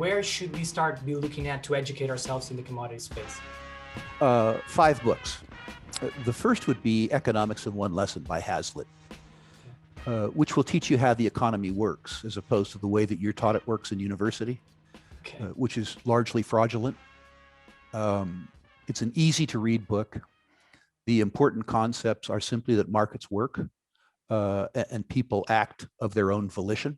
where should we start be looking at to educate ourselves in the commodity space? 5 books. The first would be Economics in One Lesson by Hazlitt, which will teach you how the economy works as opposed to the way that you're taught it works in university, which is largely fraudulent. It's an easy to read book. The important concepts are simply that markets work and people act of their own volition.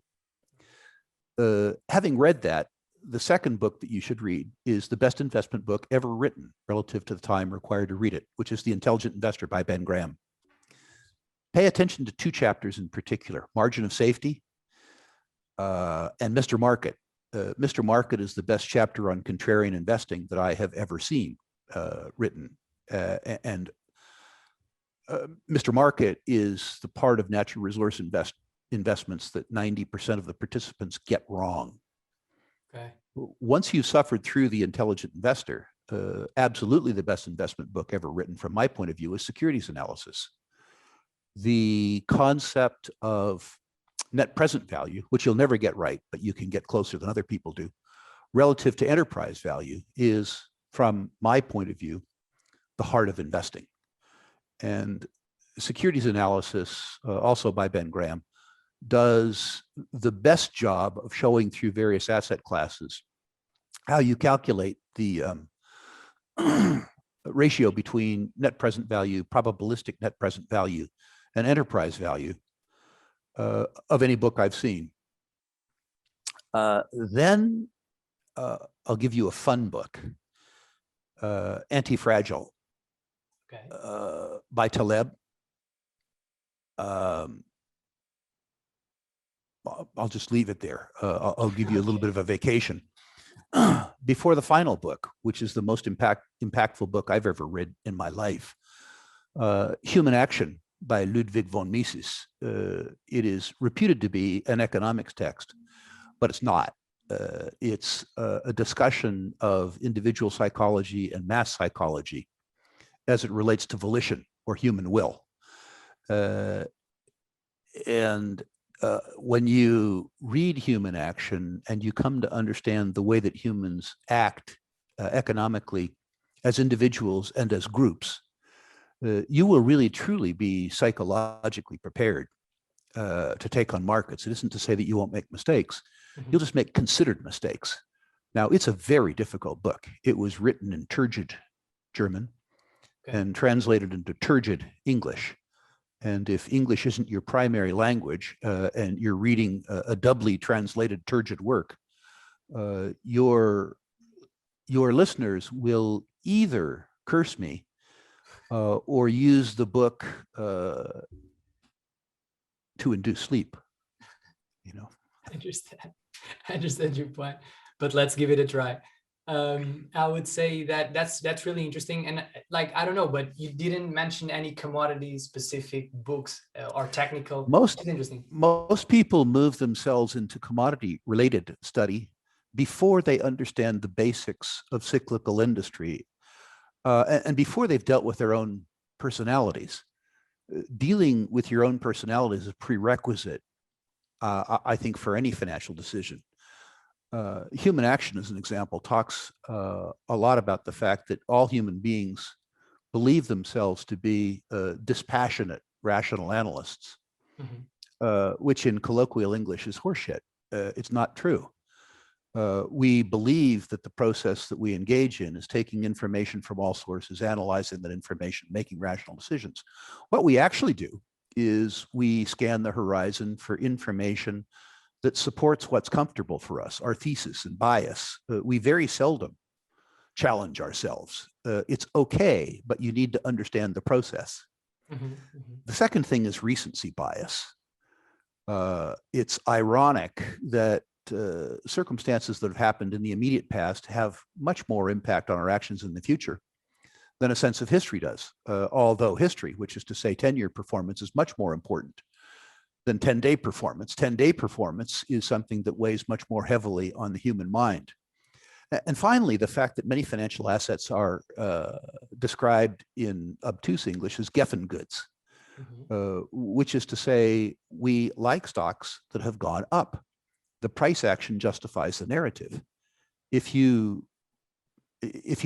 Having read that, the second book that you should read is the best investment book ever written relative to the time required to read it, which is The Intelligent Investor by Ben Graham. Pay attention to 2 chapters in particular, Margin of Safety and Mr. Market. Mr. Market is the best chapter on contrarian investing that I have ever seen written. And Mr. Market is the part of natural resource investments that 90% of the participants get wrong. Okay. Once you've suffered through The Intelligent Investor, absolutely the best investment book ever written from my point of view is Securities Analysis. The concept of net present value, which you'll never get right, but you can get closer than other people do, relative to enterprise value is, from my point of view, the heart of investing. And Securities Analysis, also by Ben Graham, does the best job of showing through various asset classes how you calculate the ratio between net present value, probabilistic net present value, and enterprise value of any book I've seen. Then I'll give you a fun book, Anti-Fragile, by Taleb. I'll just leave it there. I'll give you a little bit of a vacation. Before the final book, which is the most impactful book I've ever read in my life, Human Action by Ludwig von Mises. It is reputed to be an economics text, but it's not. It's a discussion of individual psychology and mass psychology as it relates to volition or human will. When you read Human Action and you come to understand the way that humans act economically as individuals and as groups, you will really truly be psychologically prepared to take on markets. It isn't to say that you won't make mistakes. You'll just make considered mistakes. Now, it's a very difficult book. It was written in turgid German and translated into turgid English. And if English isn't your primary language and you're reading a doubly translated turgid work, your listeners will either curse me or use the book to induce sleep. You know. I understand your point, but let's give it a try. I would say that that's really interesting, and like, I don't know, but you didn't mention any commodity specific books or technical. Most people move themselves into commodity related study before they understand the basics of cyclical industry and before they've dealt with their own personalities. Dealing with your own personality is a prerequisite, I think, for any financial decision. Human Action, as an example, talks a lot about the fact that all human beings believe themselves to be dispassionate, rational analysts, which in colloquial English is horseshit. It's not true. We believe that the process that we engage in is taking information from all sources, analyzing that information, making rational decisions. What we actually do is we scan the horizon for information that supports what's comfortable for us, our thesis and bias. We very seldom challenge ourselves. It's okay, but you need to understand the process. The second thing is recency bias. It's ironic that circumstances that have happened in the immediate past have much more impact on our actions in the future than a sense of history does. Although history, which is to say 10-year performance, is much more important than 10-day performance. 10-day performance is something that weighs much more heavily on the human mind. And finally, the fact that many financial assets are described in obtuse English as Geffen goods, which is to say we like stocks that have gone up. The price action justifies the narrative. if you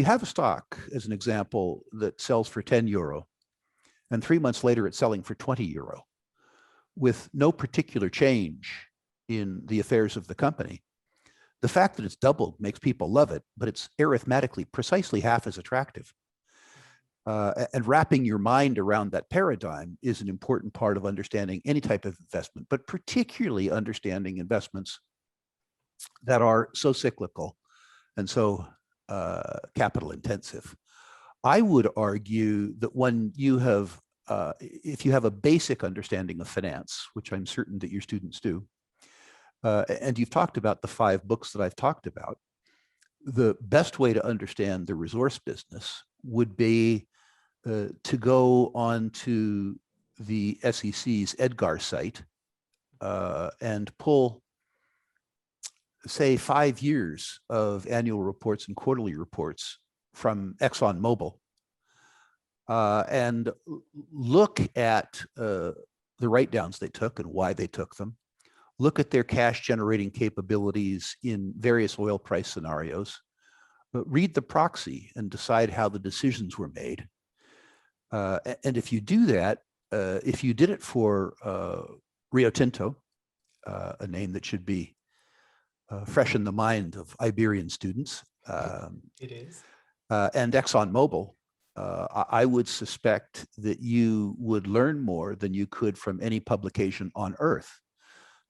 have a stock, as an example, that sells for 10 euro, and 3 months later it's selling for 20 euro, with no particular change in the affairs of the company, the fact that it's doubled makes people love it, but it's arithmetically precisely half as attractive. And wrapping your mind around that paradigm is an important part of understanding any type of investment, but particularly understanding investments that are so cyclical and so capital intensive. I would argue that when you have, if you have a basic understanding of finance, which I'm certain that your students do, and you've talked about the 5 books that I've talked about, the best way to understand the resource business would be to go on to the SEC's EDGAR site and pull, say, 5 years of annual reports and quarterly reports from ExxonMobil, and look at the write-downs they took and why they took them. Look at their cash generating capabilities in various oil price scenarios. Read the proxy and decide how the decisions were made. And if you do that, if you did it for Rio Tinto, a name that should be fresh in the mind of Iberian students, it is, and ExxonMobil, I would suspect that you would learn more than you could from any publication on Earth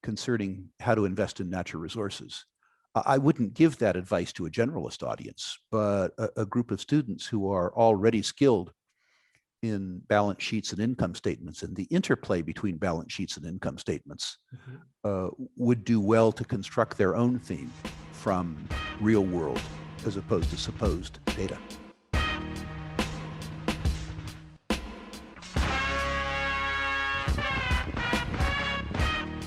concerning how to invest in natural resources. I wouldn't give that advice to a generalist audience, but a group of students who are already skilled in balance sheets and income statements and the interplay between balance sheets and income statements would do well to construct their own theme from real world as opposed to supposed data.